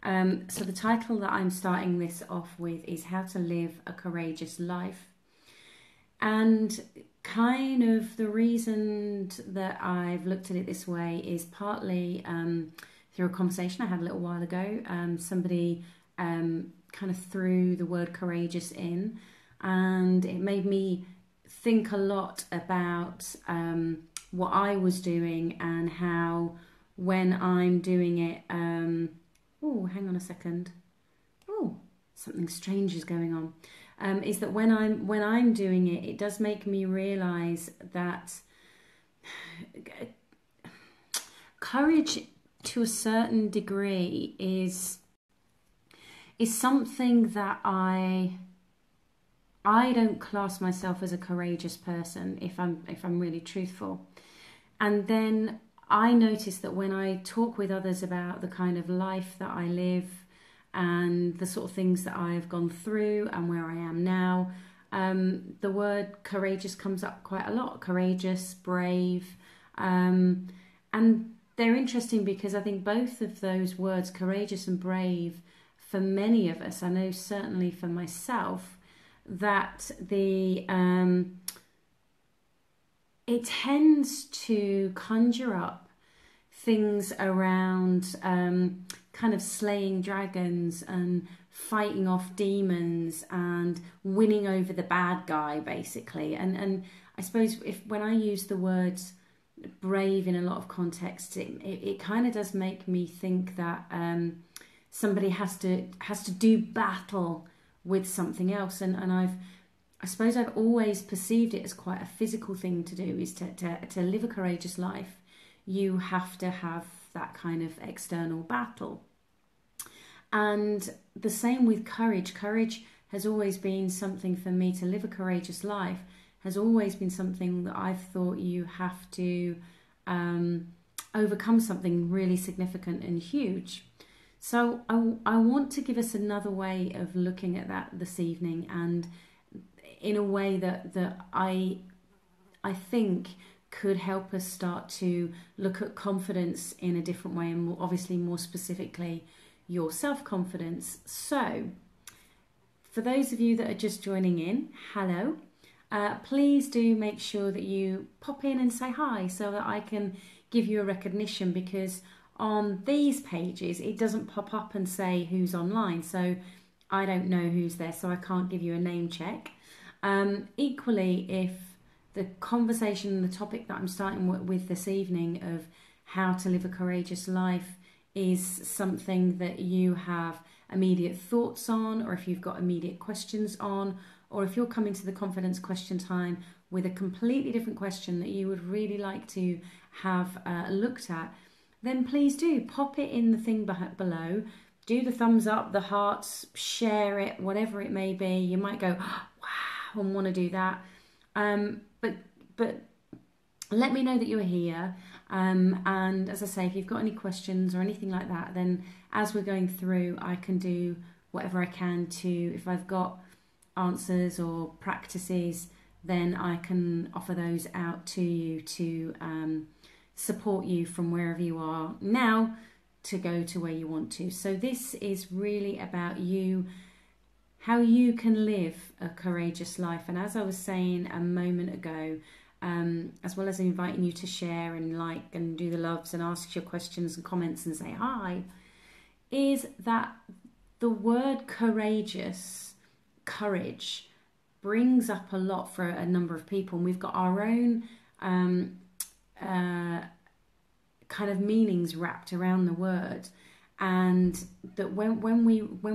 So the title that I'm starting this off with is How to Live a Courageous Life. And kind of the reason that I've looked at it this way is partly through a conversation I had a little while ago. Somebody kind of threw the word courageous in, and it made me think a lot about what I was doing and how when I'm doing it, oh, hang on a second. Oh, something strange is going on. Is that when I'm doing it, it does make me realise that courage, to a certain degree, is something that I don't class myself as a courageous person, if I'm really truthful. And then I notice that when I talk with others about the kind of life that I live and the sort of things that I have gone through and where I am now, the word courageous comes up quite a lot. Courageous, brave, and they're interesting because I think both of those words, courageous and brave, for many of us, I know certainly for myself, that it tends to conjure up things around kind of slaying dragons and fighting off demons and winning over the bad guy, basically. And I suppose when I use the words brave in a lot of contexts, it kind of does make me think that somebody has to do battle with something else, and I suppose I've always perceived it as quite a physical thing to do. Is to live a courageous life, you have to have that kind of external battle. And the same with courage. Courage has always been something for me. To live a courageous life has always been something that I've thought you have to overcome something really significant and huge. So I want to give us another way of looking at that this evening, and in a way that I think could help us start to look at confidence in a different way, and obviously more specifically your self-confidence. So for those of you that are just joining in, hello. Please do make sure that you pop in and say hi so that I can give you a recognition, because on these pages it doesn't pop up and say who's online, so I don't know who's there, so I can't give you a name check. Equally, if the conversation and the topic that I'm starting with this evening of how to live a courageous life is something that you have immediate thoughts on, or if you've got immediate questions on, or if you're coming to the confidence question time with a completely different question that you would really like to have looked at, then please do pop it in the thing below. Do the thumbs up, the hearts, share it, whatever it may be. You might go, oh, wow, and want to do that. But let me know that you're here. And as I say, if you've got any questions or anything like that, then as we're going through, I can do whatever I can to, if I've got answers or practices, then I can offer those out to you to support you from wherever you are now to go to where you want to. So this is really about you, how you can live a courageous life. And as I was saying a moment ago, as well as inviting you to share and like and do the loves and ask your questions and comments and say hi, is that the word courageous, courage, brings up a lot for a number of people, and we've got our own kind of meanings wrapped around the word, and that when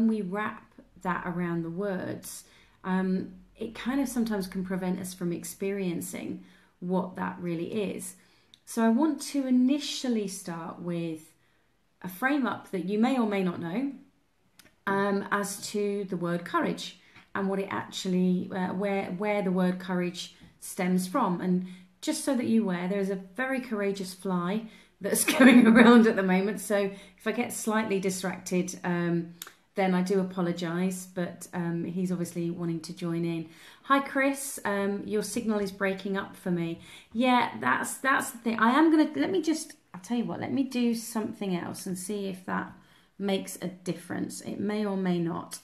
we wrap that around the words, it kind of sometimes can prevent us from experiencing what that really is. So I want to initially start with a frame up that you may or may not know as to the word courage and what it actually, where the word courage stems from. And just so that you're aware, there's a very courageous fly that's going around at the moment. So if I get slightly distracted, then I do apologise, but he's obviously wanting to join in. Hi, Chris. Your signal is breaking up for me. Yeah, that's the thing. I am going to, I'll tell you what, let me do something else and see if that makes a difference. It may or may not.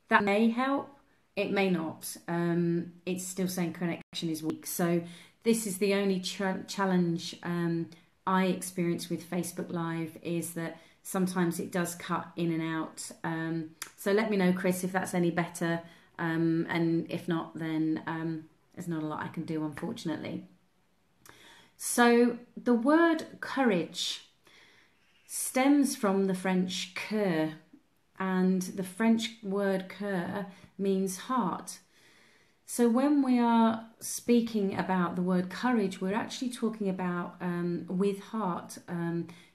That may help, it may not. It's still saying connection is weak. So this is the only challenge I experience with Facebook Live, is that sometimes it does cut in and out. So let me know, Chris, if that's any better. And if not, then there's not a lot I can do, unfortunately. So the word courage stems from the French cœur, and the French word cœur means heart. So when we are speaking about the word courage, we're actually talking about with heart.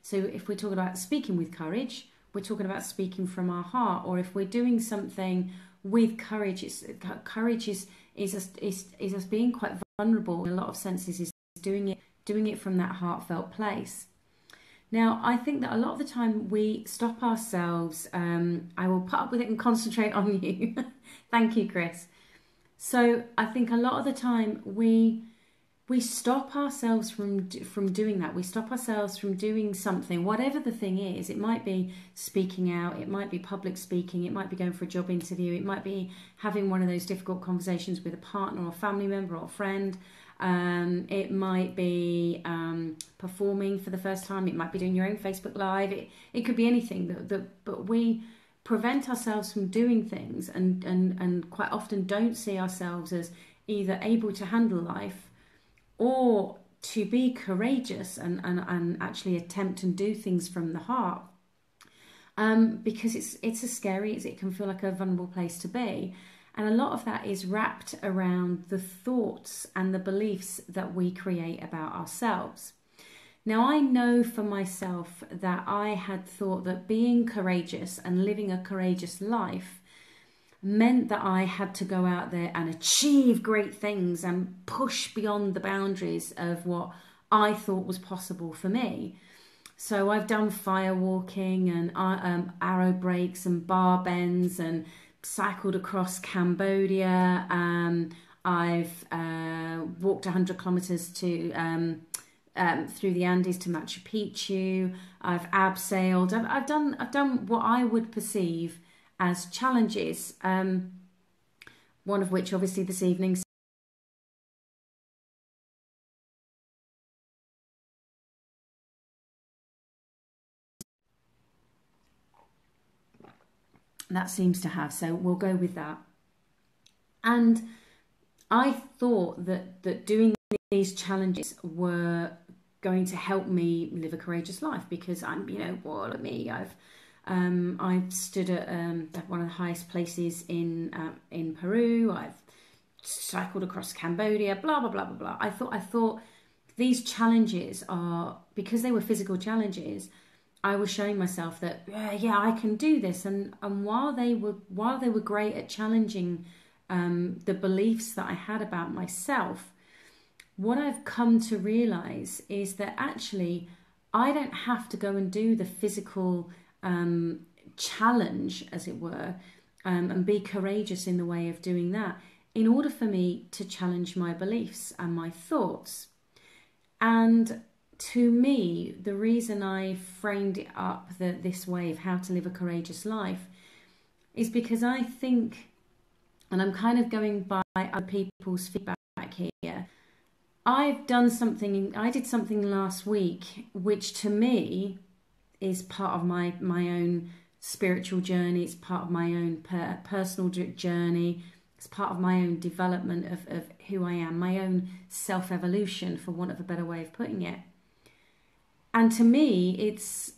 So if we're talking about speaking with courage, we're talking about speaking from our heart. Or if we're doing something with courage, courage is us being quite vulnerable in a lot of senses, is doing it from that heartfelt place. Now, I think that a lot of the time we stop ourselves. I will put up with it and concentrate on you. Thank you, Chris. So I think a lot of the time we stop ourselves from doing that. We stop ourselves from doing something, whatever the thing is. It might be speaking out, it might be public speaking, it might be going for a job interview, it might be having one of those difficult conversations with a partner or family member or friend. It might be performing for the first time. It might be doing your own Facebook Live. It could be anything. But we prevent ourselves from doing things, and quite often don't see ourselves as either able to handle life or to be courageous and actually attempt and do things from the heart. Because it's as scary as it can feel, like a vulnerable place to be. And a lot of that is wrapped around the thoughts and the beliefs that we create about ourselves. Now, I know for myself that I had thought that being courageous and living a courageous life meant that I had to go out there and achieve great things and push beyond the boundaries of what I thought was possible for me. So I've done fire walking and arrow breaks and bar bends, and cycled across Cambodia. I've walked 100 kilometers to through the Andes to Machu Picchu. I've abseiled. I've done what I would perceive as challenges. One of which, obviously, this evening. That seems to have, so we'll go with that. And I thought that doing these challenges were going to help me live a courageous life, because I'm, well, at me, I've stood at one of the highest places in Peru. I've cycled across Cambodia, blah blah blah blah blah. I thought these challenges are, because they were physical challenges, I was showing myself that yeah, I can do this. And while they were great at challenging the beliefs that I had about myself, what I've come to realize is that actually I don't have to go and do the physical challenge, as it were, and be courageous in the way of doing that, in order for me to challenge my beliefs and my thoughts. And to me, the reason I framed it up this way of how to live a courageous life is because I think, and I'm kind of going by other people's feedback here, I did something last week which to me is part of my own spiritual journey. It's part of my own personal journey. It's part of my own development of who I am, my own self-evolution, for want of a better way of putting it. And to me, it's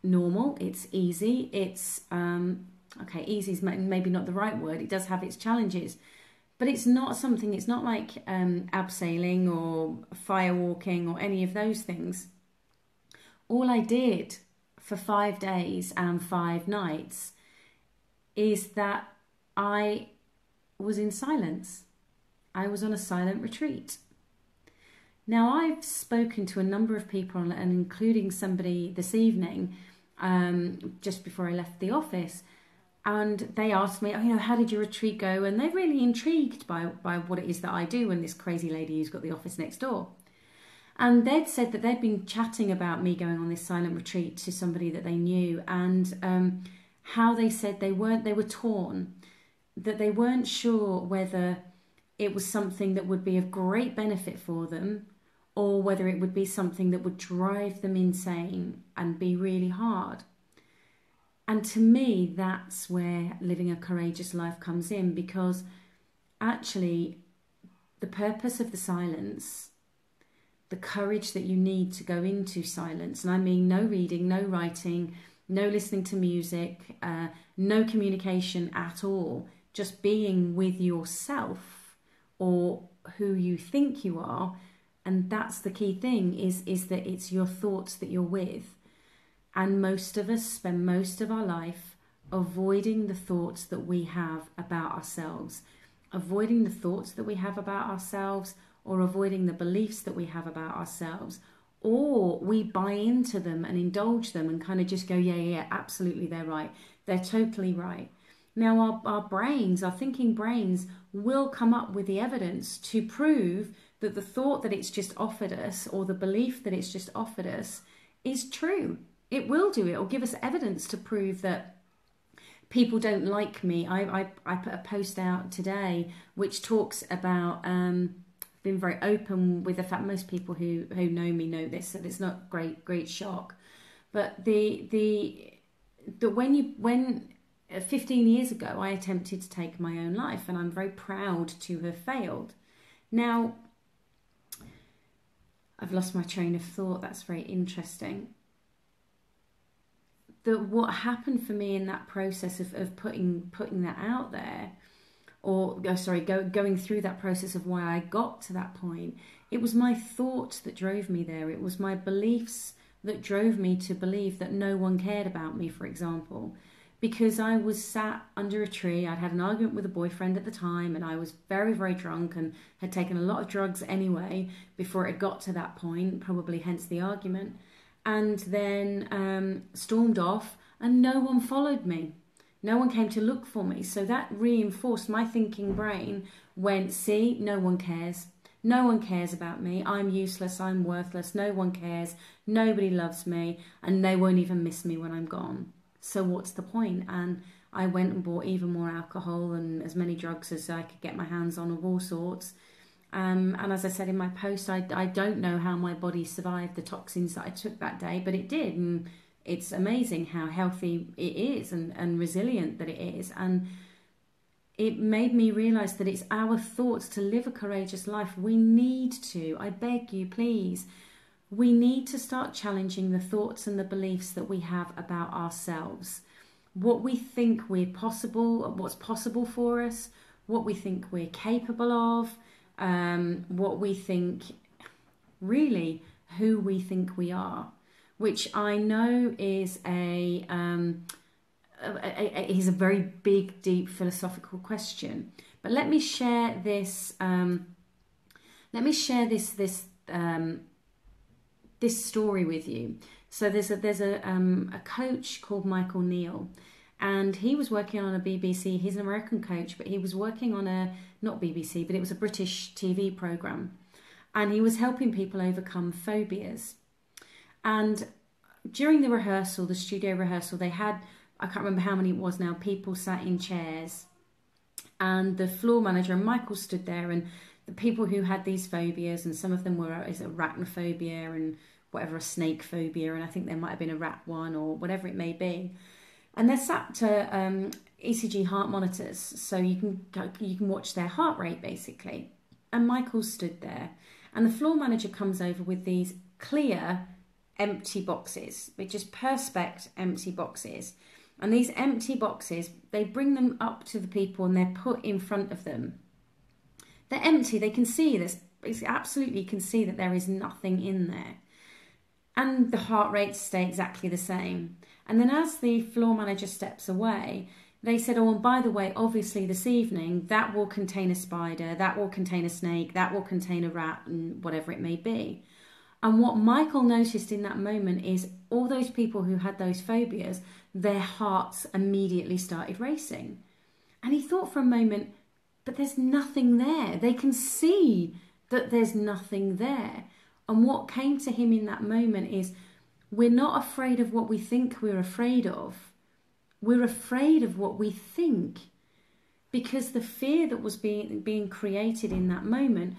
normal, it's easy, it's, okay, easy is maybe not the right word, it does have its challenges, but it's not like abseiling or fire walking or any of those things. All I did for 5 days and 5 nights is that I was in silence. I was on a silent retreat. Now, I've spoken to a number of people, and including somebody this evening, just before I left the office, and they asked me, how did your retreat go? And they're really intrigued by what it is that I do, and this crazy lady who's got the office next door. And they'd said that they'd been chatting about me going on this silent retreat to somebody that they knew, and how they said they were torn, that they weren't sure whether it was something that would be of great benefit for them, or whether it would be something that would drive them insane and be really hard. And to me, that's where living a courageous life comes in, because actually the purpose of the silence, the courage that you need to go into silence, and I mean no reading, no writing, no listening to music, no communication at all, just being with yourself or who you think you are. And that's the key thing, is that it's your thoughts that you're with. And most of us spend most of our life avoiding the thoughts that we have about ourselves, avoiding the thoughts that we have about ourselves, or avoiding the beliefs that we have about ourselves, or we buy into them and indulge them and kind of just go, yeah, absolutely, they're right. They're totally right. Now, our brains, our thinking brains, will come up with the evidence to prove that the thought that it's just offered us, or the belief that it's just offered us, is true. It will do it. It'll give us evidence to prove that people don't like me. I put a post out today which talks about, been very open with the fact most people who know me know this, so it's not great shock. But when 15 years ago I attempted to take my own life, and I'm very proud to have failed. Now, I've lost my train of thought. That's very interesting. What happened for me in that process of putting that out there, going through that process of why I got to that point, it was my thoughts that drove me there. It was my beliefs that drove me to believe that no one cared about me, for example. Because I was sat under a tree, I'd had an argument with a boyfriend at the time, and I was very, very drunk and had taken a lot of drugs anyway before it got to that point, probably hence the argument. And then stormed off, and no one followed me. No one came to look for me. So that reinforced my thinking brain, went, see, no one cares. No one cares about me. I'm useless, I'm worthless, no one cares, nobody loves me, and they won't even miss me when I'm gone. So what's the point? And I went and bought even more alcohol and as many drugs as I could get my hands on, of all sorts. And as I said in my post, I don't know how my body survived the toxins that I took that day, but it did. And it's amazing how healthy it is and resilient that it is. And it made me realise that it's our thoughts to live a courageous life. We need to, I beg you, please, we need to start challenging the thoughts and the beliefs that we have about ourselves. What we think we're possible, what's possible for us, what we think we're capable of, what we think, really, who we think we are, which I know is a very big, deep philosophical question. But let me share this. This story with you. So there's a coach called Michael Neal, and he was working on a BBC. He's an American coach, but he was working on not BBC, but it was a British TV program, and he was helping people overcome phobias. And during the rehearsal, the studio rehearsal, they had, I can't remember how many it was now, people sat in chairs, and the floor manager and Michael stood there, and the people who had these phobias, and some of them were arachnophobia and whatever, a snake phobia, and I think there might have been a rat one or whatever it may be. And they're sat to ECG heart monitors, so you can watch their heart rate basically. And Michael stood there, and the floor manager comes over with these clear empty boxes, which is perspex empty boxes. And these empty boxes, they bring them up to the people and they're put in front of them. They're empty. They can see this. Absolutely can see that there is nothing in there. And the heart rates stay exactly the same. And then as the floor manager steps away, they said, oh, and by the way, obviously this evening, that will contain a spider, that will contain a snake, that will contain a rat, and whatever it may be. And what Michael noticed in that moment is all those people who had those phobias, their hearts immediately started racing. And he thought for a moment, but there's nothing there. They can see that there's nothing there. And what came to him in that moment is, we're not afraid of what we think we're afraid of. We're afraid of what we think. Because the fear that was being created in that moment,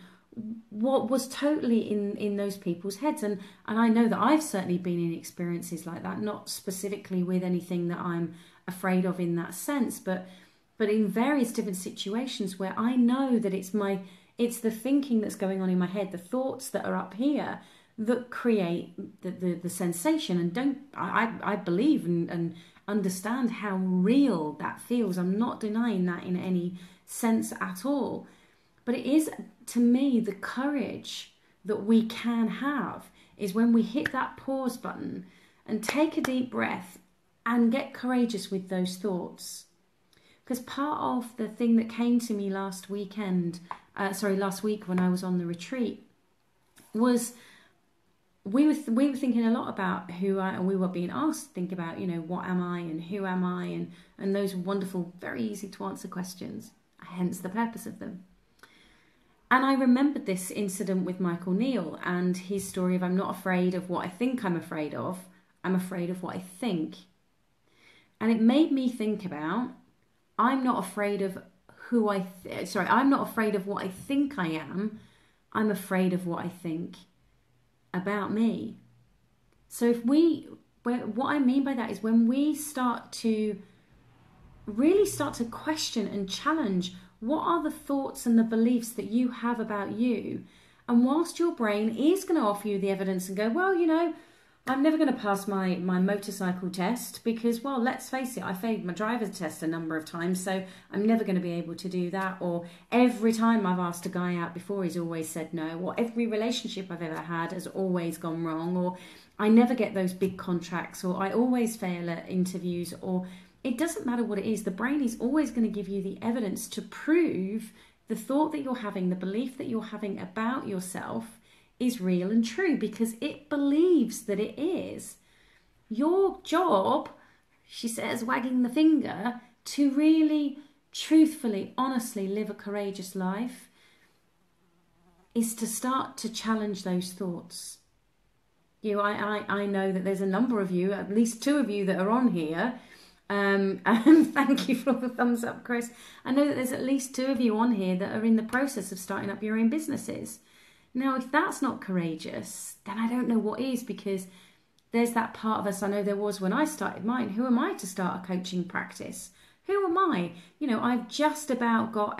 what was totally in those people's heads. And I know that I've certainly been in experiences like that, not specifically with anything that I'm afraid of in that sense, but in various different situations where I know that it's the thinking that's going on in my head, the thoughts that are up here that create the sensation. And I believe and understand how real that feels. I'm not denying that in any sense at all. But it is, to me, the courage that we can have is when we hit that pause button and take a deep breath and get courageous with those thoughts. Because part of the thing that came to me last week when I was on the retreat was we were thinking a lot about who I, and we were being asked to think about, what am I and who am I, and those wonderful, very easy to answer questions, hence the purpose of them. And I remembered this incident with Michael Neal and his story of, I'm not afraid of what I think I'm afraid of, I'm afraid of what I think. And it made me think about, I'm not afraid of I'm not afraid of what I think I am, I'm afraid of what I think about me. So what I mean by that is when we really start to question and challenge what are the thoughts and the beliefs that you have about you, and whilst your brain is going to offer you the evidence and go, well, I'm never going to pass my motorcycle test because, well, let's face it, I failed my driver's test a number of times, so I'm never going to be able to do that. Or every time I've asked a guy out before, he's always said no. Or every relationship I've ever had has always gone wrong. Or I never get those big contracts. Or I always fail at interviews. Or it doesn't matter what it is. The brain is always going to give you the evidence to prove the thought that you're having, the belief that you're having about yourself is real and true, because it believes that it is. Your job, she says, wagging the finger, to really, truthfully, honestly live a courageous life is to start to challenge those thoughts. I know that there's a number of you, at least 2 of you that are on here, and thank you for all the thumbs up, Chris. I know that there's at least 2 of you on here that are in the process of starting up your own businesses. Now, if that's not courageous, then I don't know what is, because there's that part of us, I know there was when I started mine, who am I to start a coaching practice? Who am I? I've just about got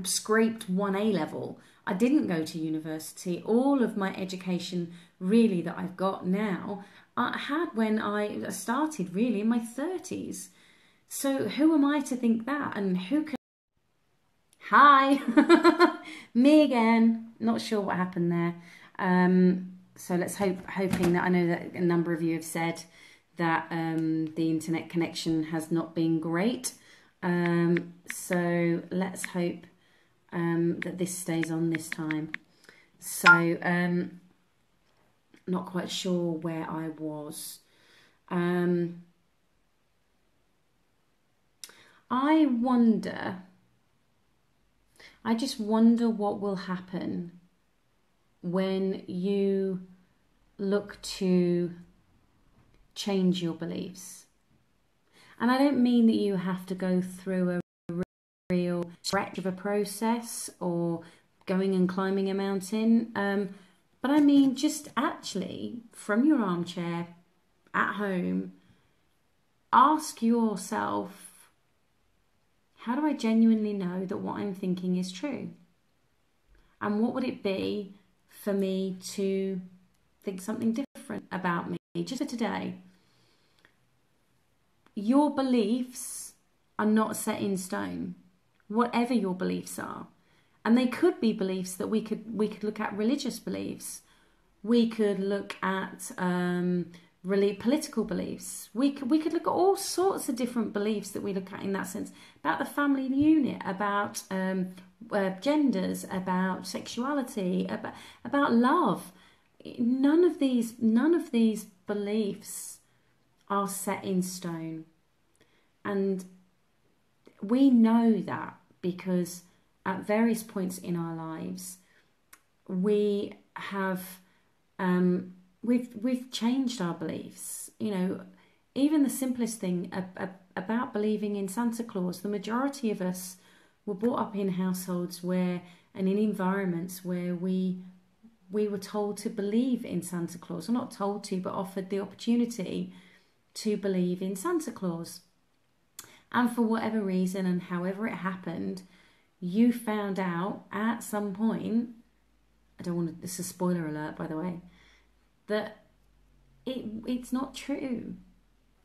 scraped 1A level. I didn't go to university. All of my education really that I've got now, I had when I started really in my 30s. So who am I to think that? And who can... Hi, me again. Not sure what happened there. So let's hoping that, I know that a number of you have said that the internet connection has not been great. So let's hope that this stays on this time. So not quite sure where I was. I just wonder what will happen when you look to change your beliefs. And I don't mean that you have to go through a real stretch of a process or going and climbing a mountain. But I mean just actually from your armchair at home, ask yourself, how do I genuinely know that what I'm thinking is true? And what would it be for me to think something different about me just for today? Your beliefs are not set in stone, whatever your beliefs are. And they could be beliefs that we could look at, religious beliefs. We could look at really political beliefs. We could look at all sorts of different beliefs that we look at in that sense, about the family unit, about genders, about sexuality, about love. None of these beliefs are set in stone, and we know that because at various points in our lives, we have we've changed our beliefs. You know, even the simplest thing about believing in Santa Claus. The majority of us were brought up in households where and in environments where we were told to believe in Santa Claus, or not told to, but offered the opportunity to believe in Santa Claus. And for whatever reason and however it happened, you found out at some point, I don't want to, this is a spoiler alert by the way, that it's not true.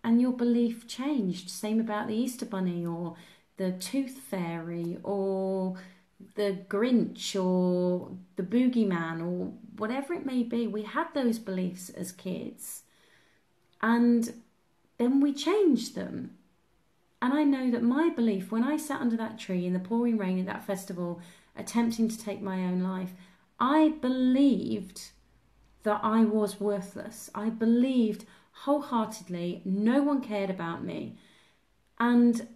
And your belief changed. Same about the Easter Bunny or the Tooth Fairy or the Grinch or the Boogeyman or whatever it may be. We had those beliefs as kids and then we changed them. And I know that my belief, when I sat under that tree in the pouring rain at that festival, attempting to take my own life, I believed that I was worthless. I believed wholeheartedly no one cared about me. And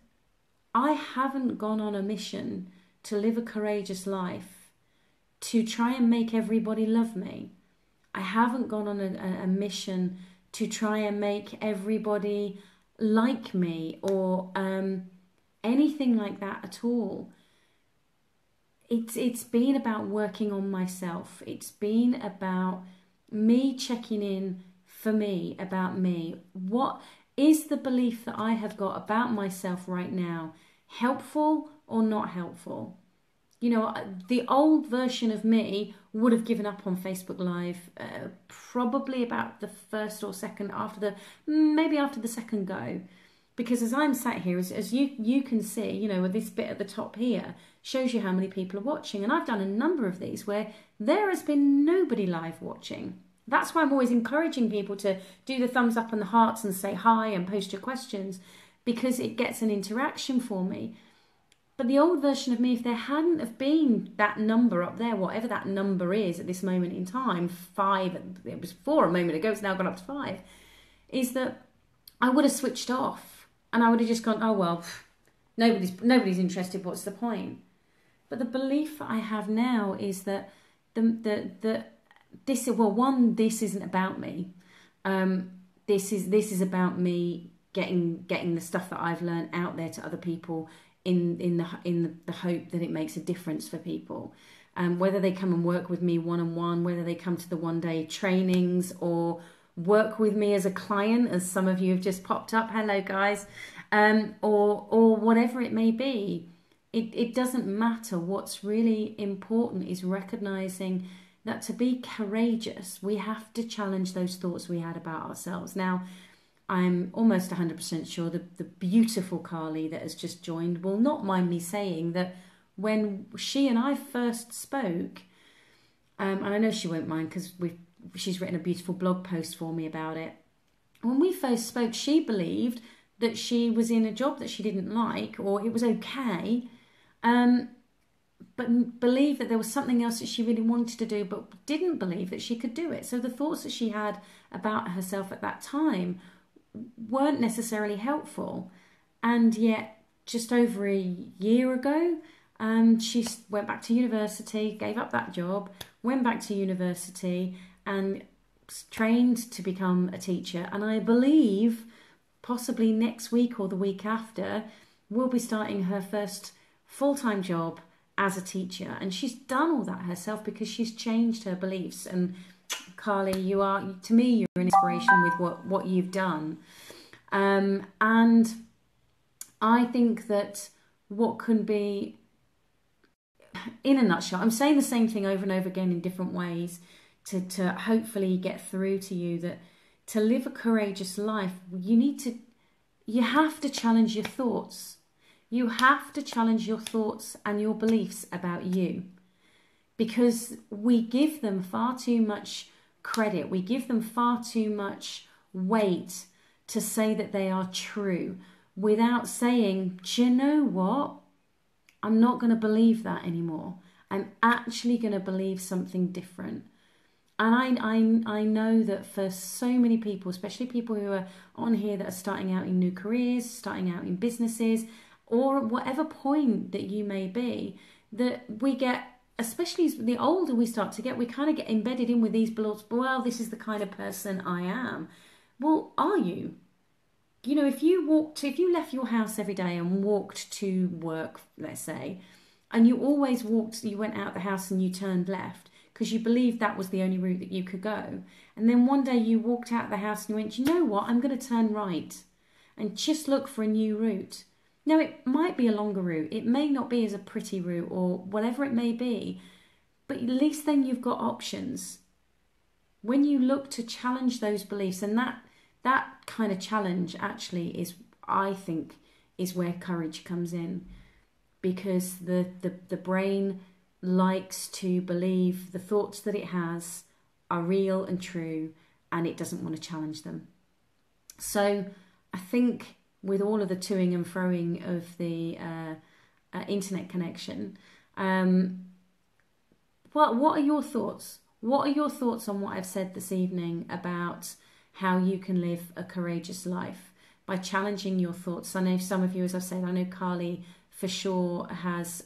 I haven't gone on a mission to live a courageous life to try and make everybody love me. I haven't gone on a mission to try and make everybody like me or anything like that at all. It's been about working on myself. It's been about me checking in for me, about me. What is the belief that I have got about myself right now helpful or not helpful? You know, the old version of me would have given up on Facebook Live probably about the first or second, maybe after the second go. Because as I'm sat here, as you can see, you know, with this bit at the top here, shows you how many people are watching. And I've done a number of these where there has been nobody live watching. That's why I'm always encouraging people to do the thumbs up and the hearts and say hi and post your questions, because it gets an interaction for me. But the old version of me, if there hadn't have been that number up there, whatever that number is at this moment in time, 5, it was 4 a moment ago, it's now gone up to 5, is that I would have switched off and I would have just gone, oh well, nobody's interested, what's the point? But the belief that I have now is that this isn't about me. This is about me getting the stuff that I've learned out there to other people in the hope that it makes a difference for people. Whether they come and work with me one-on-one, whether they come to the one-day trainings or work with me as a client, as some of you have just popped up, hello guys, or whatever it may be. It doesn't matter. What's really important is recognizing that to be courageous, we have to challenge those thoughts we had about ourselves. Now, I'm almost 100% sure the beautiful Carly that has just joined will not mind me saying that when she and I first spoke, and I know she won't mind because she's written a beautiful blog post for me about it. When we first spoke, she believed that she was in a job that she didn't like, or it was okay, but believed that there was something else that she really wanted to do, but didn't believe that she could do it. So the thoughts that she had about herself at that time weren't necessarily helpful. And yet, just over a year ago, she went back to university, gave up that job, went back to university and trained to become a teacher. And I believe possibly next week or the week after, will be starting her first full-time job as a teacher. And she's done all that herself because she's changed her beliefs. And Carly, you are, to me, you're an inspiration with what you've done. And I think that what can be, in a nutshell, I'm saying the same thing over and over again in different ways to hopefully get through to you that to live a courageous life, you have to challenge your thoughts. You have to challenge your thoughts and your beliefs about you, because we give them far too much credit. We give them far too much weight to say that they are true without saying, do you know what? I'm not going to believe that anymore. I'm actually going to believe something different. And I know that for so many people, especially people who are on here that are starting out in new careers, starting out in businesses, or at whatever point that you may be, that we get, especially as the older we start to get, we kind of get embedded in with these beliefs. Well, this is the kind of person I am. Well, are you? You know, if you left your house every day and walked to work, let's say, and you always you went out the house and you turned left because you believed that was the only route that you could go. And then one day you walked out the house and you went, you know what, I'm going to turn right and just look for a new route. Now, it might be a longer route. It may not be as a pretty route or whatever it may be, but at least then you've got options. When you look to challenge those beliefs, and that kind of challenge actually is, I think, is where courage comes in, because the brain likes to believe the thoughts that it has are real and true, and it doesn't want to challenge them. So I think with all of the toing and froing of the internet connection, what are your thoughts? What are your thoughts on what I've said this evening about how you can live a courageous life by challenging your thoughts? I know some of you, as I've said, I know Carly for sure has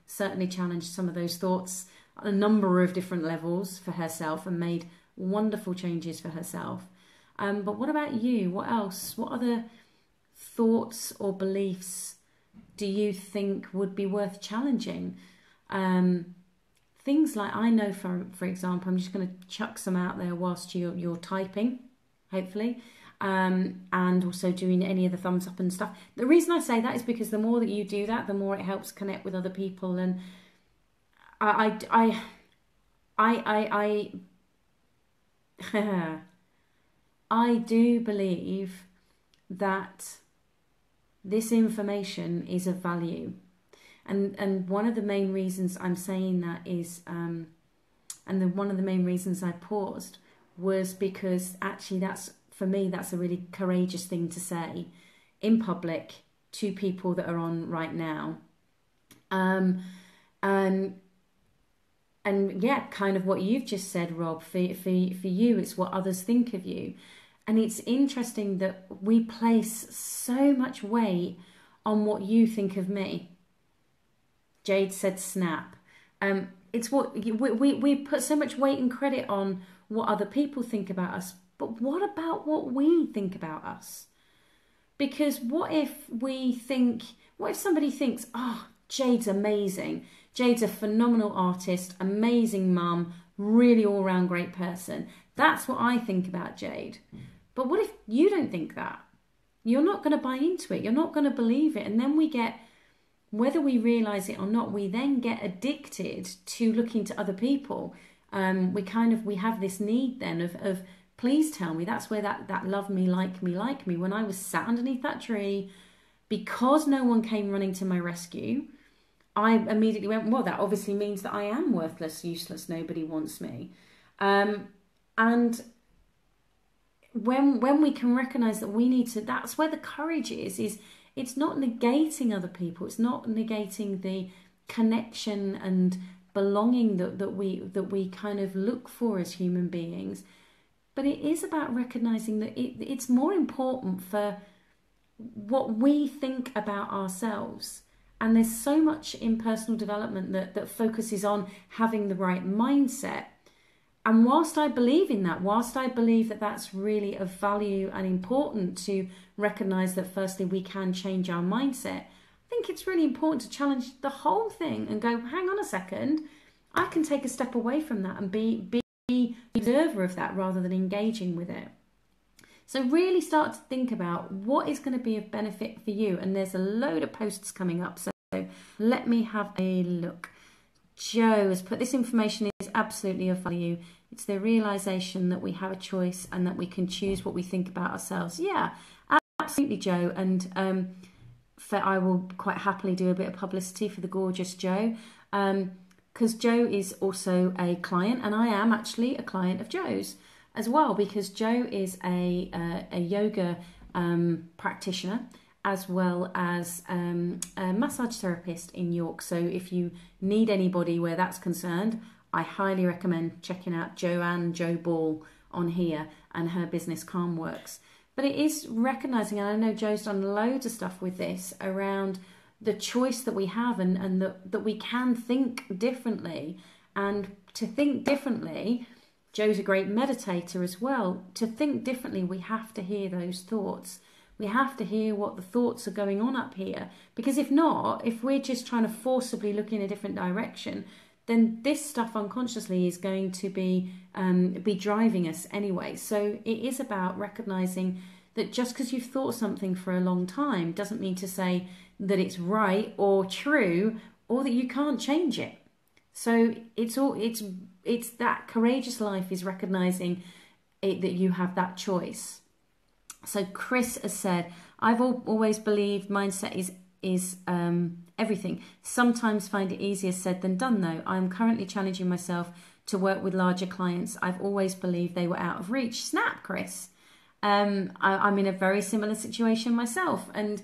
certainly challenged some of those thoughts on a number of different levels for herself and made wonderful changes for herself. But what about you? What else? What other thoughts or beliefs do you think would be worth challenging? Things like, I know for example, I'm just going to chuck some out there whilst you're typing, hopefully, and also doing any of the thumbs up and stuff. The reason I say that is because the more that you do that, the more it helps connect with other people. And I I do believe that this information is of value. And one of the main reasons I'm saying that is, one of the main reasons I paused was because actually for me, that's a really courageous thing to say in public to people that are on right now. And yeah, kind of what you've just said, Rob, for you, it's what others think of you. And it's interesting that we place so much weight on what you think of me. Jade said snap. It's what we put so much weight and credit on what other people think about us. But what about what we think about us? Because what if somebody thinks, oh, Jade's amazing. Jade's a phenomenal artist, amazing mum, really all-round great person. That's what I think about Jade. But what if you don't think that? You're not going to buy into it. You're not going to believe it. And then whether we realise it or not, we then get addicted to looking to other people. We have this need then of please tell me. That's where that love me, like me. When I was sat underneath that tree, because no one came running to my rescue, I immediately went, well, that obviously means that I am worthless, useless, nobody wants me. And when we can recognise that we need to, that's where the courage is it's not negating other people, it's not negating the connection and belonging that we kind of look for as human beings, but it is about recognising that it's more important for what we think about ourselves. And there's so much in personal development that focuses on having the right mindset. And whilst I believe in that, whilst I believe that that's really of value and important to recognise that firstly we can change our mindset, I think it's really important to challenge the whole thing and go, hang on a second, I can take a step away from that and be the observer of that rather than engaging with it. So really start to think about what is going to be of benefit for you. And there's a load of posts coming up, so let me have a look. Joe has put, this information is absolutely of value. It's the realisation that we have a choice and that we can choose what we think about ourselves. Yeah, absolutely, Joe. And I will quite happily do a bit of publicity for the gorgeous Joe, because Joe is also a client, and I am actually a client of Joe's as well, because Joe is a yoga practitioner, as well as a massage therapist in York. So if you need anybody where that's concerned, I highly recommend checking out Joe Ball on here and her business Calm Works. But it is recognising, and I know Joe's done loads of stuff with this around the choice that we have, and that we can think differently. And to think differently, Joe's a great meditator as well. To think differently, we have to hear those thoughts. We have to hear what the thoughts are going on up here. Because if not, if we're just trying to forcibly look in a different direction, then this stuff unconsciously is going to be driving us anyway. So it is about recognizing that just because you've thought something for a long time doesn't mean to say that it's right or true, or that you can't change it. So it's that courageous life is recognizing that you have that choice. So Chris has said, I've always believed mindset is everything. Sometimes find it easier said than done though. I'm currently challenging myself to work with larger clients. I've always believed they were out of reach. Snap, Chris. I'm in a very similar situation myself, and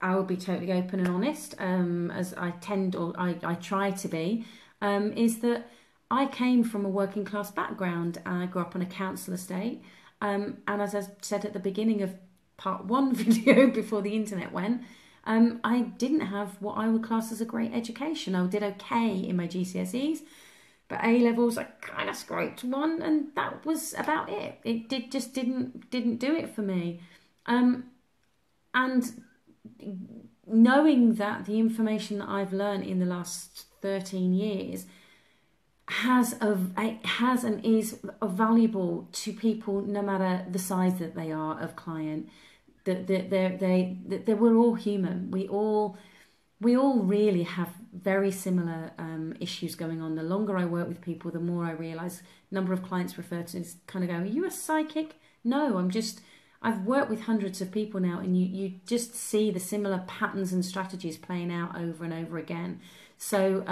I will be totally open and honest, as I tend, or I try to be, is that I came from a working class background. I grew up on a council estate, and as I said at the beginning of part 1 video before the internet went, I didn't have what I would class as a great education. I did okay in my GCSEs, but A levels I kind of scraped 1, and that was about it. It didn't do it for me, and knowing that the information that I've learned in the last 13 years has and is valuable to people, no matter the size that they are of client. That we're all human. We all really have very similar issues going on. The longer I work with people, the more I realise. Number of clients refer to is kind of go, "Are you a psychic?" No, I've worked with hundreds of people now, and you just see the similar patterns and strategies playing out over and over again. So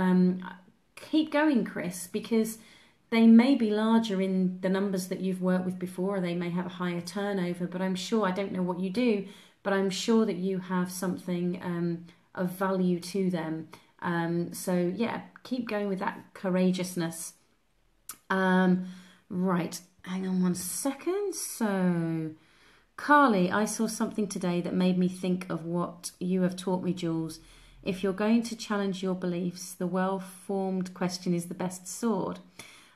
keep going, Chris, because they may be larger in the numbers that you've worked with before, or they may have a higher turnover, but I'm sure, I don't know what you do, but I'm sure that you have something of value to them. So yeah, keep going with that courageousness. Right, hang on one second. So Carly, I saw something today that made me think of what you have taught me, Jules. If you're going to challenge your beliefs, the well-formed question is the best sword.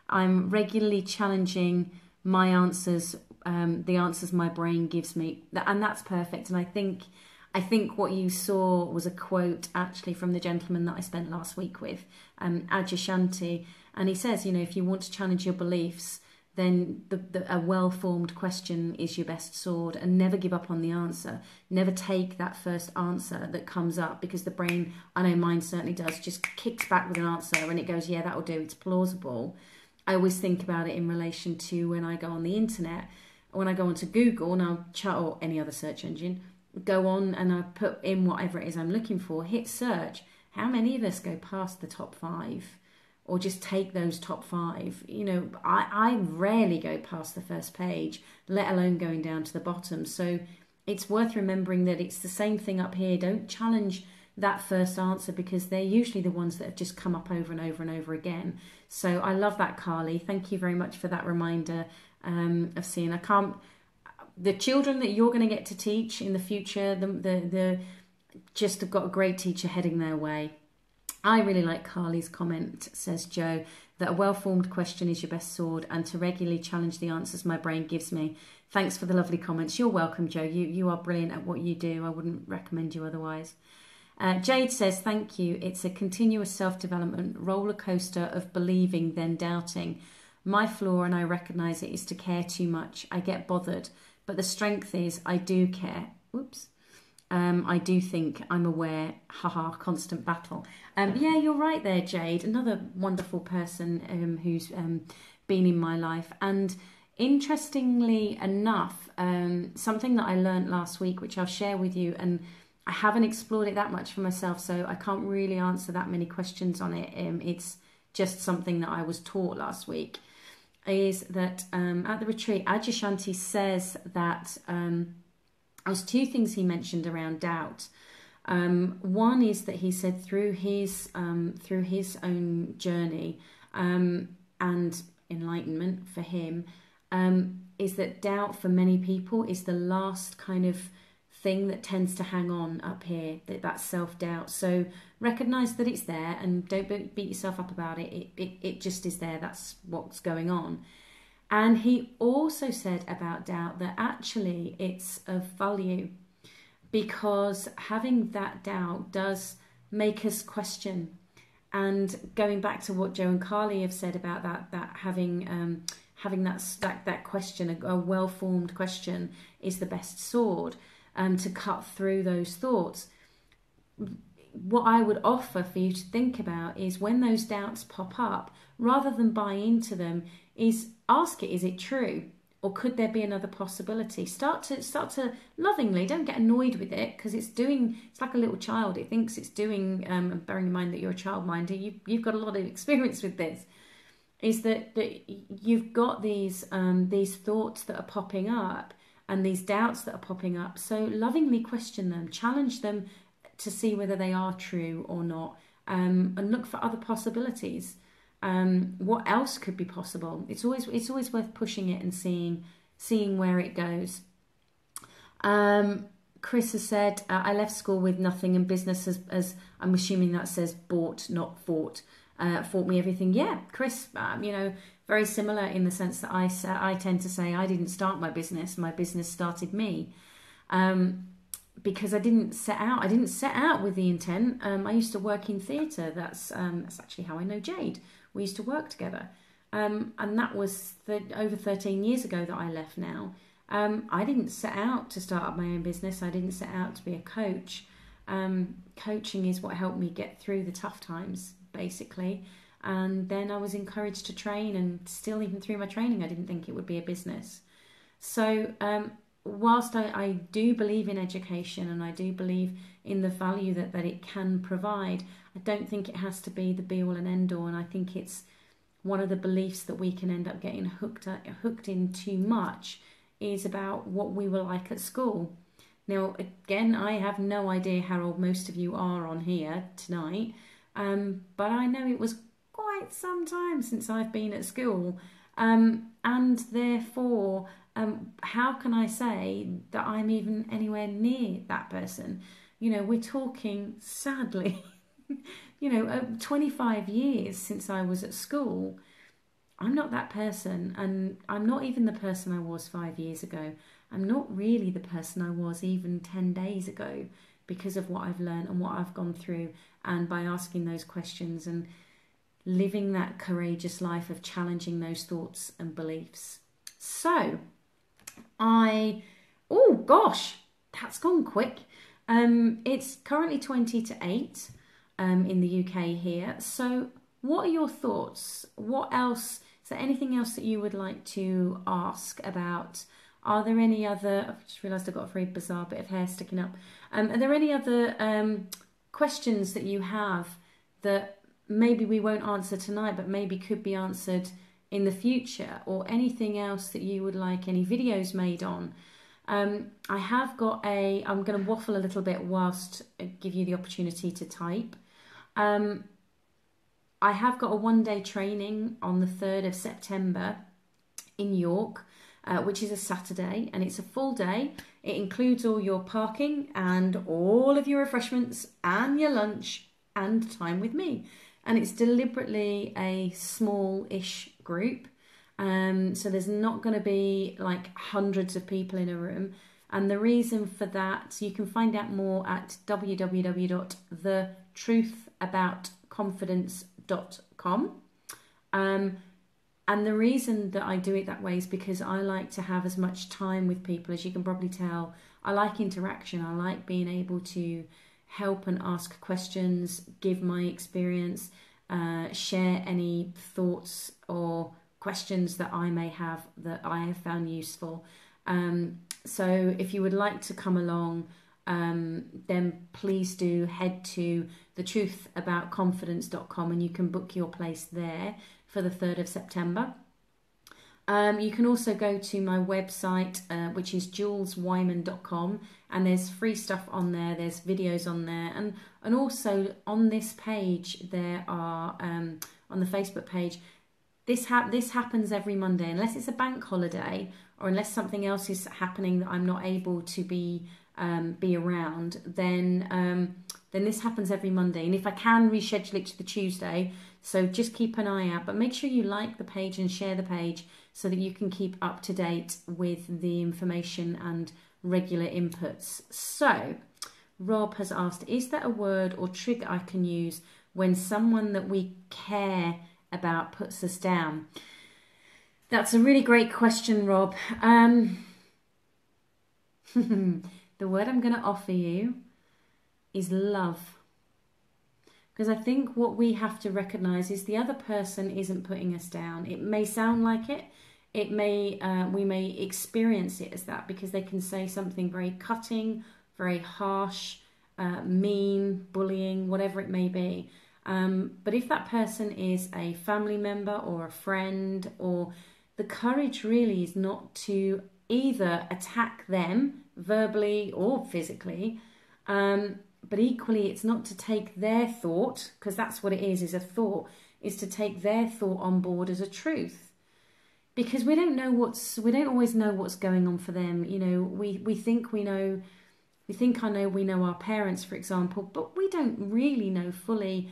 I'm regularly challenging my answers, the answers my brain gives me, and that's perfect. And I think what you saw was a quote actually from the gentleman that I spent last week with, Adyashanti, and he says, if you want to challenge your beliefs, then a well-formed question is your best sword, and never give up on the answer. Never take that first answer that comes up, because the brain, I know mine certainly does, just kicks back with an answer and it goes, yeah, that'll do, it's plausible. I always think about it in relation to when I go on the internet, when I go onto Google and I'll chat, or any other search engine, go on and I put in whatever it is I'm looking for, hit search. How many of us go past the top 5? Or just take those top 5. I rarely go past the first page, let alone going down to the bottom. So it's worth remembering that it's the same thing up here. Don't challenge that first answer, because they're usually the ones that have just come up over and over and over again. So I love that, Carly. Thank you very much for that reminder of seeing. The children that you're going to get to teach in the future, the just have got a great teacher heading their way. I really like Carly's comment, says Joe, that a well-formed question is your best sword, and to regularly challenge the answers my brain gives me. Thanks for the lovely comments. You're welcome, Joe. You are brilliant at what you do. I wouldn't recommend you otherwise. Jade says, thank you. It's a continuous self-development roller coaster of believing, then doubting. My flaw, and I recognise it, is to care too much. I get bothered, but the strength is I do care. Whoops. I do think, I'm aware, haha, constant battle. Yeah, you're right there, Jade. Another wonderful person who's been in my life. And interestingly enough, something that I learned last week, which I'll share with you, and I haven't explored it that much for myself, so I can't really answer that many questions on it. It's just something that I was taught last week, is that at the retreat, Adyashanti says that... There's 2 things he mentioned around doubt. One is that he said through his own journey and enlightenment for him, is that doubt for many people is the last kind of thing that tends to hang on up here, that self-doubt. So recognize that it's there and don't beat yourself up about it. It just is there. That's what's going on. And he also said about doubt that actually it's of value, because having that doubt does make us question. And going back to what Joe and Carly have said about that having that question, a well-formed question, is the best sword to cut through those thoughts. What I would offer for you to think about is, when those doubts pop up, rather than buy into them, is ask it, is it true? Or could there be another possibility? Start to lovingly, don't get annoyed with it, because it's like a little child. It thinks it's doing, bearing in mind that you're a childminder, you've got a lot of experience with this, is that you've got these thoughts that are popping up and these doubts that are popping up. So lovingly question them, challenge them to see whether they are true or not, and look for other possibilities. What else could be possible? It's always worth pushing it and seeing where it goes. Chris has said, I left school with nothing, and business as I'm assuming that says bought, not fought. Fought me everything. Yeah, Chris, very similar in the sense that I tend to say I didn't start my business started me. Because I didn't set out with the intent. I used to work in theatre. That's actually how I know Jade. We used to work together. And that was over 13 years ago that I left now. I didn't set out to start up my own business. I didn't set out to be a coach. Coaching is what helped me get through the tough times, basically. And then I was encouraged to train, and still, even through my training, I didn't think it would be a business. So whilst I do believe in education, and I do believe in the value that it can provide, I don't think it has to be the be all and end all. And I think it's one of the beliefs that we can end up getting hooked in too much, is about what we were like at school. Now, again, I have no idea how old most of you are on here tonight, but I know it was quite some time since I've been at school, and therefore, how can I say that I'm even anywhere near that person? We're talking, sadly, 25 years since I was at school. I'm not that person, and I'm not even the person I was 5 years ago. I'm not really the person I was even 10 days ago, because of what I've learned and what I've gone through, and by asking those questions and living that courageous life of challenging those thoughts and beliefs. So, oh gosh, that's gone quick. It's currently 20 to 8 in the UK here. So what are your thoughts? What else? Is there anything else that you would like to ask about? Are there any other, I've just realised I've got a very bizarre bit of hair sticking up. Are there any other questions that you have that maybe we won't answer tonight, but maybe could be answered in the future, or anything else that you would like any videos made on? I have got I'm going to waffle a little bit whilst I give you the opportunity to type. I have got a one-day training on the 3rd of September in York, which is a Saturday, and it's a full day. It includes all your parking and all of your refreshments and your lunch and time with me. And it's deliberately a small-ish group. So there's not going to be like hundreds of people in a room. And the reason for that, you can find out more at www.thetruthaboutconfidence.com. And the reason that I do it that way is because I like to have as much time with people. As you can probably tell, I like interaction. I like being able to help and ask questions, give my experience, share any thoughts or questions that I may have that I have found useful. So if you would like to come along, then please do head to thetruthaboutconfidence.com and you can book your place there for the 3rd of September. You can also go to my website, which is juleswyman.com, and there's free stuff on there, there's videos on there, and also on this page there are, on the Facebook page, this happens every Monday, unless it's a bank holiday or unless something else is happening that I'm not able to be be around, then this happens every Monday. And if I can reschedule it to the Tuesday, so just keep an eye out. But make sure you like the page and share the page so that you can keep up to date with the information and regular inputs. So Rob has asked, is there a word or trigger I can use when someone that we care about puts us down? That's a really great question, Rob. The word I'm going to offer you is love. Because I think what we have to recognise is the other person isn't putting us down. It may sound like it. It may we may experience it as that because they can say something very cutting, very harsh, mean, bullying, whatever it may be. But if that person is a family member or a friend, or the courage really is not to either attack them verbally or physically, but equally it's not to take their thought, because that's what it is a thought, is to take their thought on board as a truth. Because we don't always know what's going on for them. You know, we think we know, we know our parents, for example, but we don't really know fully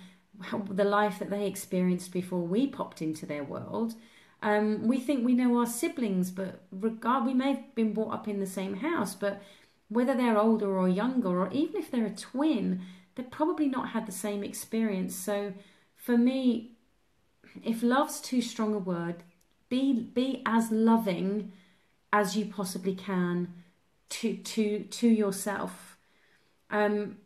the life that they experienced before we popped into their world. We think we know our siblings, but we may have been brought up in the same house, but whether they're older or younger, or even if they're a twin, they've probably not had the same experience. So for me, if love's too strong a word, be as loving as you possibly can to yourself. And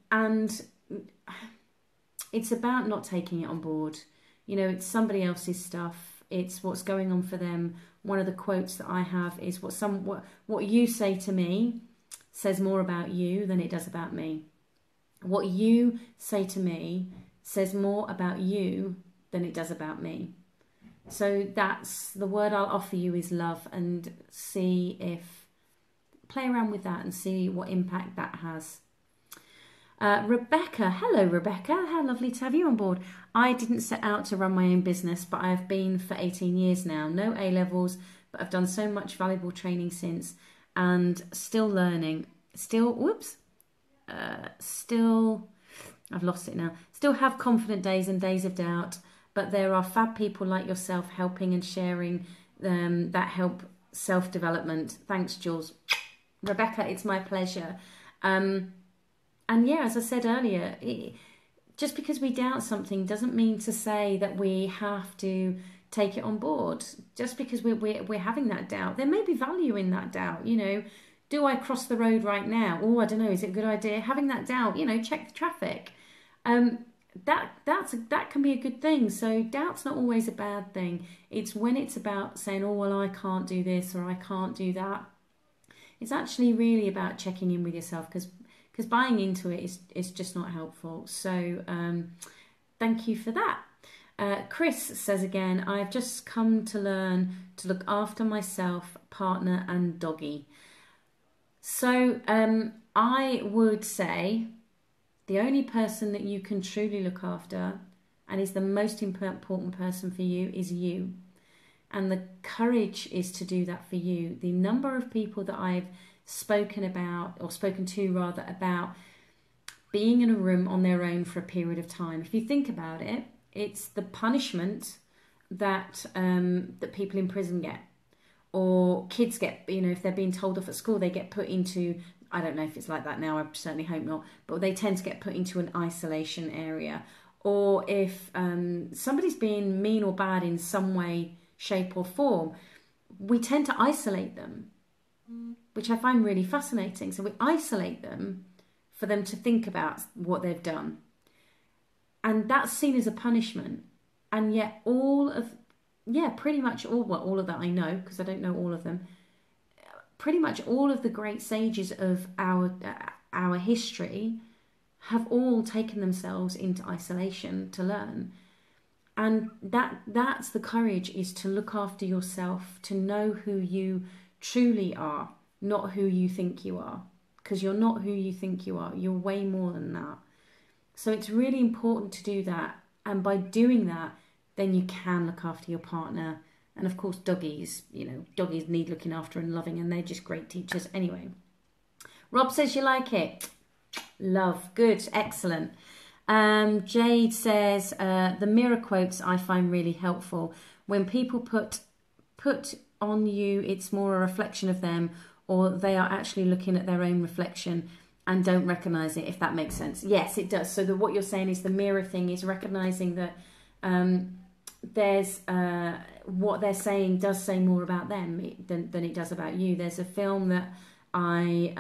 it's about not taking it on board. You know, it's somebody else's stuff. It's what's going on for them. One of the quotes that I have is what you say to me says more about you than it does about me. What you say to me says more about you than it does about me. So that's the word I'll offer you, is love, and play around with that and see what impact that has. Rebecca, hello Rebecca, how lovely to have you on board. I didn't set out to run my own business, but I've been for 18 years now. No A-levels, but I've done so much valuable training since, and still learning. I've lost it now. Still have confident days and days of doubt, but there are fab people like yourself helping and sharing that help self-development. Thanks, Jules. Rebecca, it's my pleasure. And yeah, as I said earlier, just because we doubt something doesn't mean to say that we have to take it on board. Just because we're having that doubt, there may be value in that doubt. You know, do I cross the road right now? Oh, I don't know. Is it a good idea? Having that doubt, you know, check the traffic. That can be a good thing. So doubt's not always a bad thing. It's when it's about saying, oh, well, I can't do this or I can't do that. It's actually really about checking in with yourself, because buying into it is just not helpful. So thank you for that. Chris says again, I've just come to learn to look after myself, partner and doggy. So I would say the only person that you can truly look after and is the most important person for you is you. And the courage is to do that for you. The number of people that I've spoken to about being in a room on their own for a period of time. If you think about it, it's the punishment that that people in prison get, or kids get. You know, if they're being told off at school, they get put into, I don't know if it's like that now, I certainly hope not, but they tend to get put into an isolation area. Or if somebody's being mean or bad in some way, shape or form, we tend to isolate them, which I find really fascinating. So we isolate them for them to think about what they've done. And that's seen as a punishment. And yet pretty much all of that I know, because I don't know all of them, pretty much all of the great sages of our history have all taken themselves into isolation to learn. And that's the courage, is to look after yourself, to know who you truly are, not who you think you are. Because you're not who you think you are. You're way more than that. So it's really important to do that. And by doing that, then you can look after your partner. And of course, doggies need looking after and loving, and they're just great teachers anyway. Rob says you like it. Love. Good. Excellent. Jade says, the mirror quotes I find really helpful. When people put on you, it's more a reflection of them, or they are actually looking at their own reflection and don't recognize it, if that makes sense. Yes, it does. So what you're saying is the mirror thing is recognizing that there's what they're saying does say more about them than it does about you. There's a film that I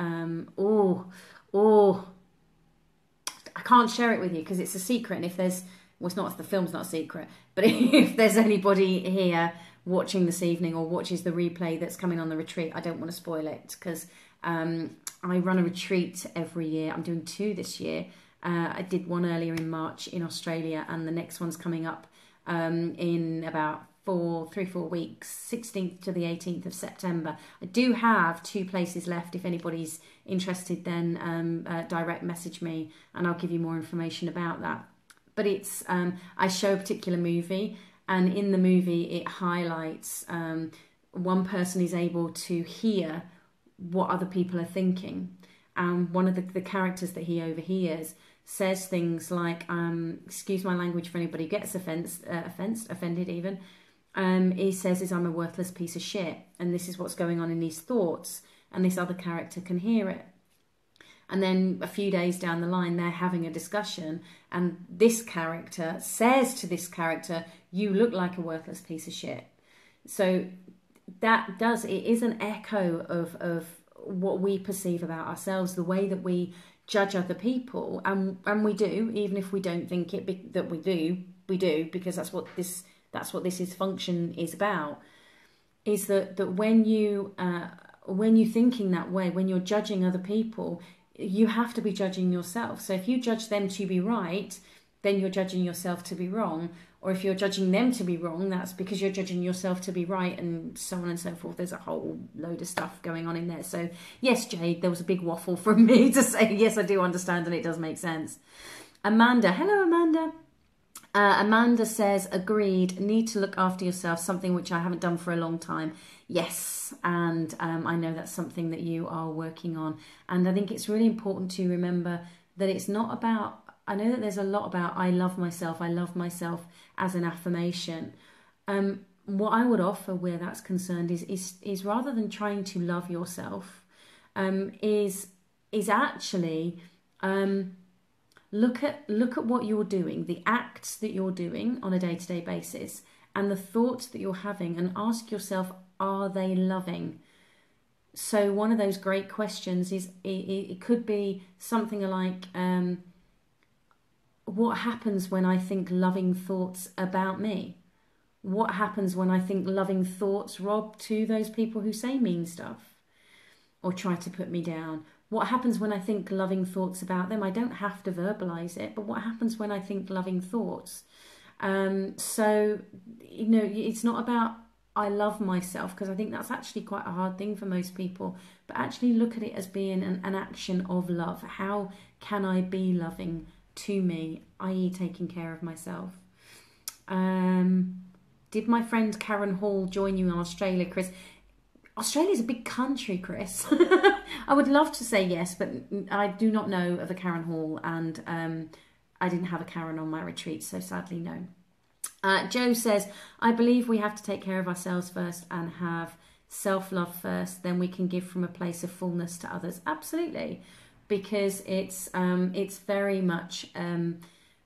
I can't share it with you because it's a secret. And if there's, well, it's not, the film's not a secret, but if there's anybody here watching this evening or watches the replay that's coming on the retreat, I don't want to spoil it because I run a retreat every year. I'm doing 2 this year. I did one earlier in March in Australia, and the next one's coming up in about 3-4 weeks, 16th to the 18th of September. I do have 2 places left. If anybody's interested, then direct message me and I'll give you more information about that. But it's I show a particular movie, and in the movie it highlights one person is able to hear what other people are thinking, and one of the characters that he overhears says things like, excuse my language for anybody who gets offended even, he says I'm a worthless piece of shit, and this is what's going on in these thoughts, and this other character can hear it. And then a few days down the line, they're having a discussion, and this character says to this character, you look like a worthless piece of shit. So it is an echo of what we perceive about ourselves, the way that we judge other people, and we do, even if we don't think it that we do, because that's what this function is about. Is that when you're thinking that way, when you're judging other people, you have to be judging yourself. So if you judge them to be right, then you're judging yourself to be wrong. Or if you're judging them to be wrong, that's because you're judging yourself to be right, and so on and so forth. There's a whole load of stuff going on in there. So yes, Jade, there was a big waffle from me to say, yes, I do understand, and it does make sense. Amanda, hello, Amanda. Amanda says, agreed, need to look after yourself, something which I haven't done for a long time. Yes, and I know that's something that you are working on. And I think it's really important to remember that it's not about, I know that there's a lot about I love myself as an affirmation. What I would offer where that's concerned is rather than trying to love yourself, is actually look at what you're doing, the acts that you're doing on a day-to-day basis, and the thoughts that you're having, and ask yourself, are they loving? So one of those great questions is, it could be something like, what happens when I think loving thoughts about me? What happens when I think loving thoughts, Rob, to those people who say mean stuff or try to put me down? What happens when I think loving thoughts about them? I don't have to verbalize it, but what happens when I think loving thoughts? So, it's not about I love myself, because I think that's actually quite a hard thing for most people, but actually look at it as being an action of love. How can I be loving to me, i.e. taking care of myself? Did my friend Karen Hall join you in Australia, Chris? Australia's a big country, Chris. I would love to say yes, but I do not know of a Karen Hall, and I didn't have a Karen on my retreat, so sadly no. Joe says, I believe we have to take care of ourselves first and have self-love first, then we can give from a place of fullness to others. Absolutely, because it's very much,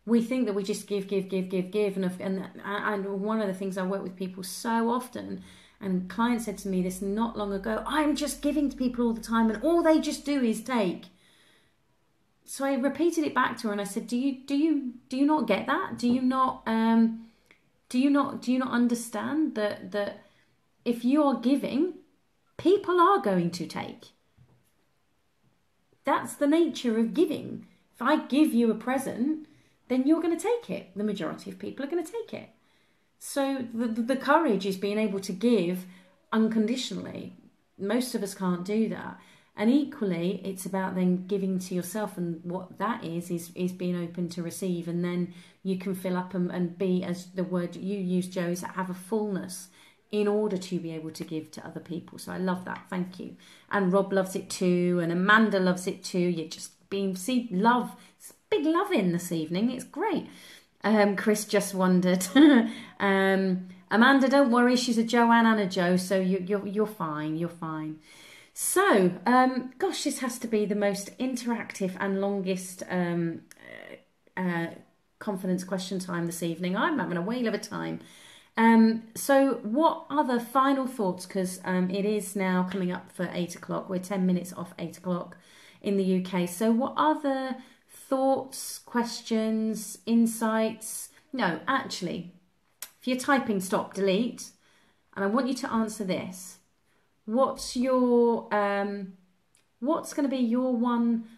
we think that we just give, and one of the things I work with people so often, and clients said to me this not long ago, I'm just giving to people all the time and all they just do is take. So I repeated it back to her and I said, do you not get that? Do you not understand that if you are giving, people are going to take? That's the nature of giving. If I give you a present, then you're going to take it. The majority of people are going to take it. So the courage is being able to give unconditionally. Most of us can't do that. And equally, it's about then giving to yourself, and what that is being open to receive, and then you can fill up and be, as the word you use, Joe, is have a fullness in order to be able to give to other people. So I love that. Thank you. And Rob loves it too. And Amanda loves it too. You're just being, see, love. It's big love in this evening. It's great. Chris just wondered. Amanda, don't worry. She's a Joanne and a Joe. So you're fine. You're fine. So, gosh, this has to be the most interactive and longest confidence question time this evening. I'm having a whale of a time. So what other final thoughts, because it is now coming up for 8 o'clock. We're 10 minutes off 8 o'clock in the UK. So what other thoughts, questions, insights? No, actually, if you're typing, stop, delete. And I want you to answer this. What's your, what's going to be your one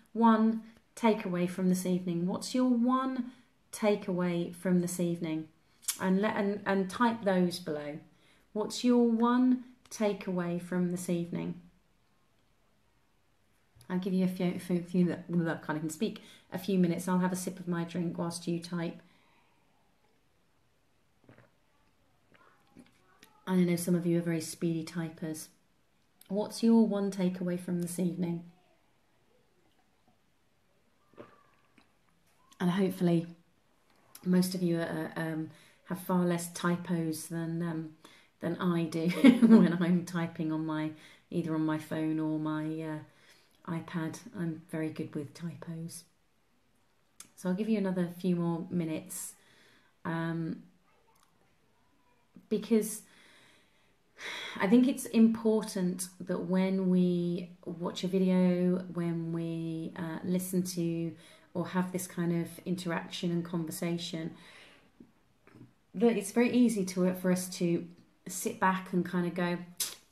takeaway from this evening? What's your one takeaway from this evening? And type those below. What's your one takeaway from this evening? I'll give you a few that can't even speak. A few minutes. I'll have a sip of my drink whilst you type. I know some of you are very speedy typers. What's your one takeaway from this evening? And hopefully, most of you have far less typos than I do when I'm typing on either on my phone or my iPad. I'm very good with typos. So I'll give you another few more minutes because I think it's important that when we watch a video, when we listen to or have this kind of interaction and conversation, that it's very easy for us to sit back and kind of go,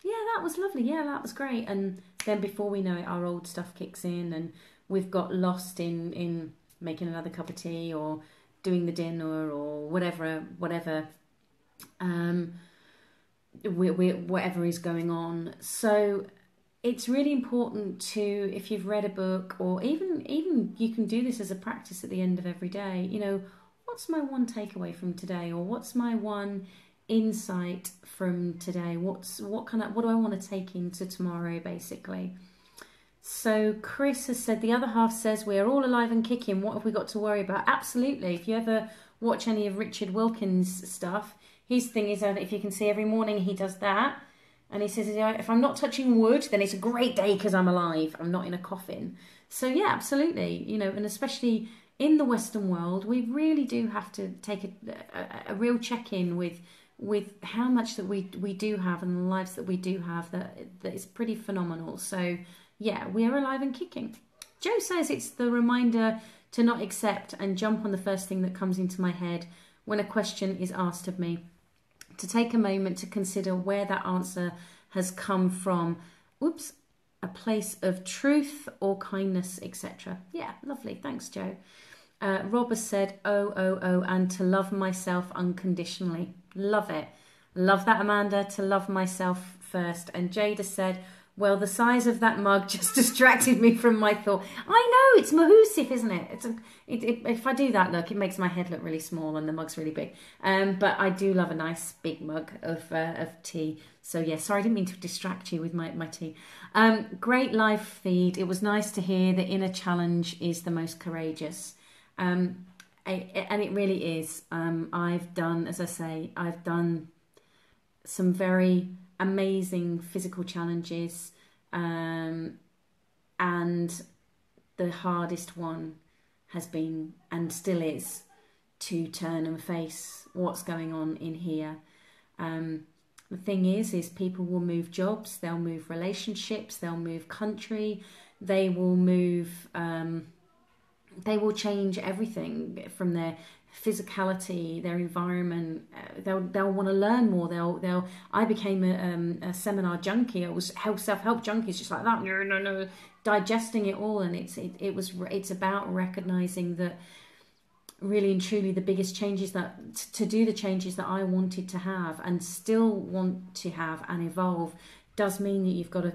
yeah, that was lovely, yeah, that was great. And then before we know it, our old stuff kicks in and we've got lost in making another cup of tea or doing the dinner or whatever whatever is going on. So it's really important to, if you've read a book, or even you can do this as a practice at the end of every day, you know, what's my one takeaway from today, or what's my one insight from today? What do I want to take into tomorrow, basically? So Chris has said, the other half says, we are all alive and kicking. What have we got to worry about? Absolutely. If you ever watch any of Richard Wilkins' stuff, his thing is that if you can see, every morning he does that. And he says, if I'm not touching wood, then it's a great day because I'm alive. I'm not in a coffin. So yeah, absolutely. You know, and especially in the Western world, we really do have to take a real check-in with how much that we do have and the lives that we do have, that is pretty phenomenal. So yeah, we are alive and kicking. Joe says it's the reminder to not accept and jump on the first thing that comes into my head when a question is asked of me. To take a moment to consider where that answer has come from. Oops, a place of truth or kindness, etc. Yeah, lovely. Thanks, Joe. Rob has said, and to love myself unconditionally. Love it. Love that, Amanda, to love myself first. And Jade has said, well, the size of that mug just distracted me from my thought. I know, it's Mahoosif, isn't it? If I do that, look, it makes my head look really small and the mug's really big. But I do love a nice big mug of tea. So yeah, sorry, I didn't mean to distract you with my tea. Great live feed. It was nice to hear the inner challenge is the most courageous. And it really is. I've done, as I say, I've done some very amazing physical challenges, and the hardest one has been, and still is, to turn and face what's going on in here. The thing is people will move jobs, they'll move relationships, they'll move country, they will move, they will change everything from their physicality, their environment. They'll want to learn more. I became a seminar junkie. I was self-help junkies, just like that. No, digesting it all, and it's about recognizing that really and truly the biggest changes to do the changes that I wanted to have and still want to have and evolve does mean that you've got to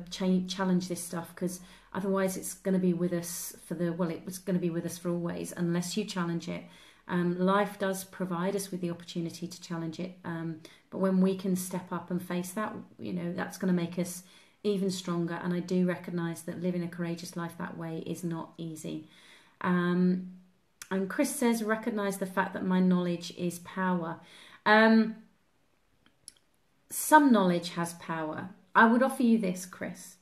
challenge this stuff, because otherwise it's going to be with us it's going to be with us for always unless you challenge it. Life does provide us with the opportunity to challenge it, but when we can step up and face that, that's going to make us even stronger. And I do recognise that living a courageous life that way is not easy. And Chris says, recognise the fact that my knowledge is power. Some knowledge has power. I would offer you this, Chris,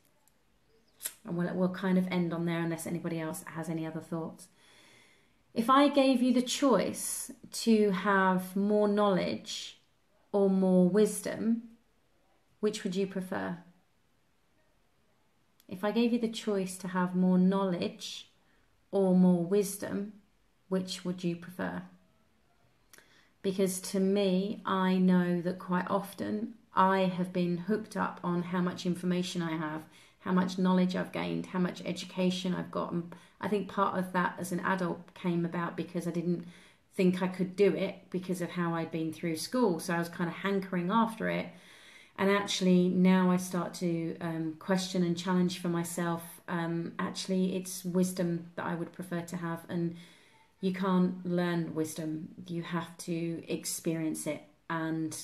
and we'll kind of end on there unless anybody else has any other thoughts. If I gave you the choice to have more knowledge or more wisdom, which would you prefer? If I gave you the choice to have more knowledge or more wisdom, which would you prefer? Because to me, I know that quite often I have been hooked up on how much information I have, how much knowledge I've gained, how much education I've got. And I think part of that as an adult came about because I didn't think I could do it because of how I'd been through school. So I was kind of hankering after it. And actually now I start to question and challenge for myself. Actually, it's wisdom that I would prefer to have. And you can't learn wisdom. You have to experience it and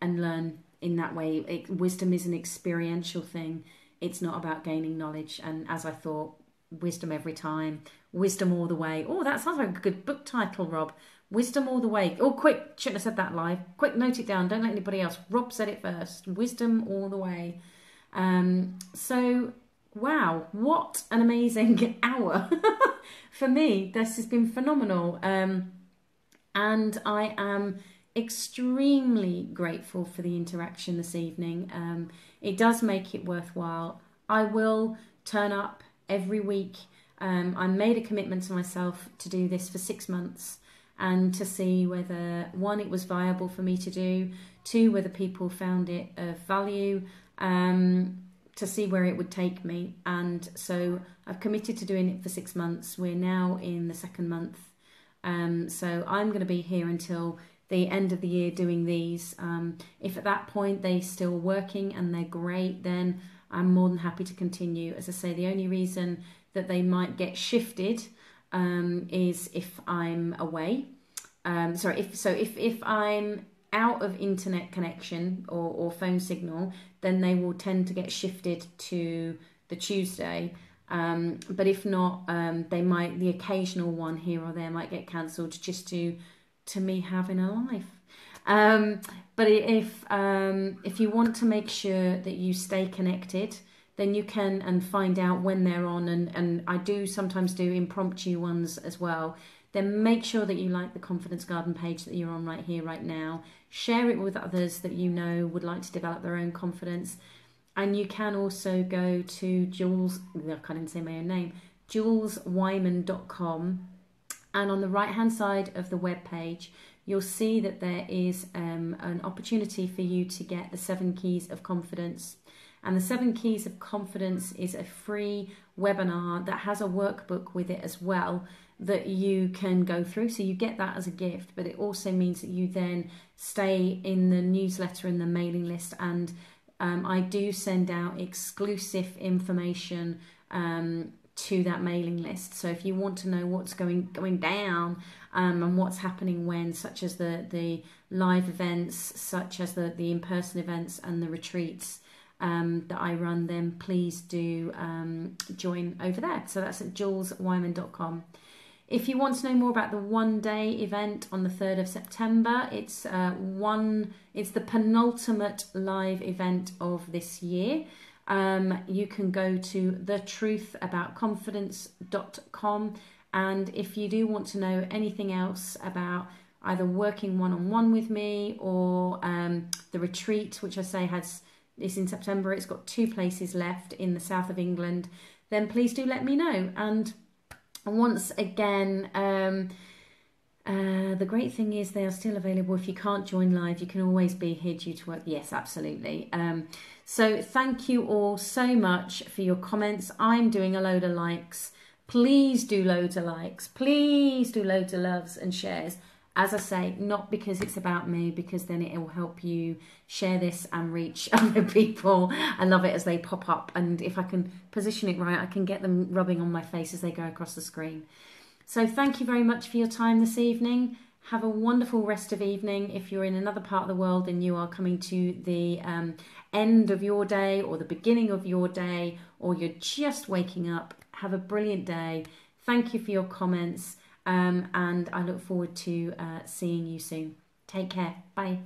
learn in that way. Wisdom is an experiential thing. It's not about gaining knowledge. And as I thought, wisdom every time, wisdom all the way. Oh, that sounds like a good book title, Rob. Wisdom all the way. Oh, quick, shouldn't have said that live. Quick, note it down. Don't let anybody else. Rob said it first. Wisdom all the way. So, wow, what an amazing hour. For me, this has been phenomenal. And I am extremely grateful for the interaction this evening. It does make it worthwhile. I will turn up every week. I made a commitment to myself to do this for 6 months and to see whether, one, it was viable for me to do, two, whether people found it of value, to see where it would take me. And so I've committed to doing it for 6 months. We're now in the 2nd month. So I'm going to be here until the end of the year doing these. If at that point they're still working and they're great, then I'm more than happy to continue. As I say, the only reason that they might get shifted is if I'm away. If I'm out of internet connection or phone signal, then they will tend to get shifted to the Tuesday. But if not, the occasional one here or there might get cancelled just to me having a life. But if you want to make sure that you stay connected, then you can and find out when they're on, and I do sometimes do impromptu ones as well. Then make sure that you like the Confidence Garden page that you're on right here, right now. Share it with others that you know would like to develop their own confidence. And you can also go to Jules, I can't even say my own name, juleswyman.com. And on the right-hand side of the web page, you'll see that there is an opportunity for you to get the 7 Keys of Confidence. And the 7 Keys of Confidence is a free webinar that has a workbook with it as well that you can go through. So you get that as a gift, but it also means that you then stay in the newsletter and the mailing list. And I do send out exclusive information to that mailing list. So if you want to know what's going down and what's happening when, such as the live events, such as the in-person events and the retreats that I run, then please do join over there. So that's at juleswyman.com. If you want to know more about the one-day event on the 3rd of September, it's the penultimate live event of this year. You can go to thetruthaboutconfidence.com, and if you do want to know anything else about either working one-on-one with me or the retreat, which I say is in September, it's got 2 places left in the south of England, then please do let me know. And once again, the great thing is they are still available. If you can't join live, you can always be here due to work. Yes, absolutely. So thank you all so much for your comments. I'm doing a load of likes. Please do loads of likes. Please do loads of loves and shares. As I say, not because it's about me, because then it will help you share this and reach other people. I love it as they pop up, and if I can position it right, I can get them rubbing on my face as they go across the screen. So thank you very much for your time this evening. Have a wonderful rest of evening. If you're in another part of the world and you are coming to the end of your day or the beginning of your day, or you're just waking up, have a brilliant day. Thank you for your comments, and I look forward to seeing you soon. Take care. Bye.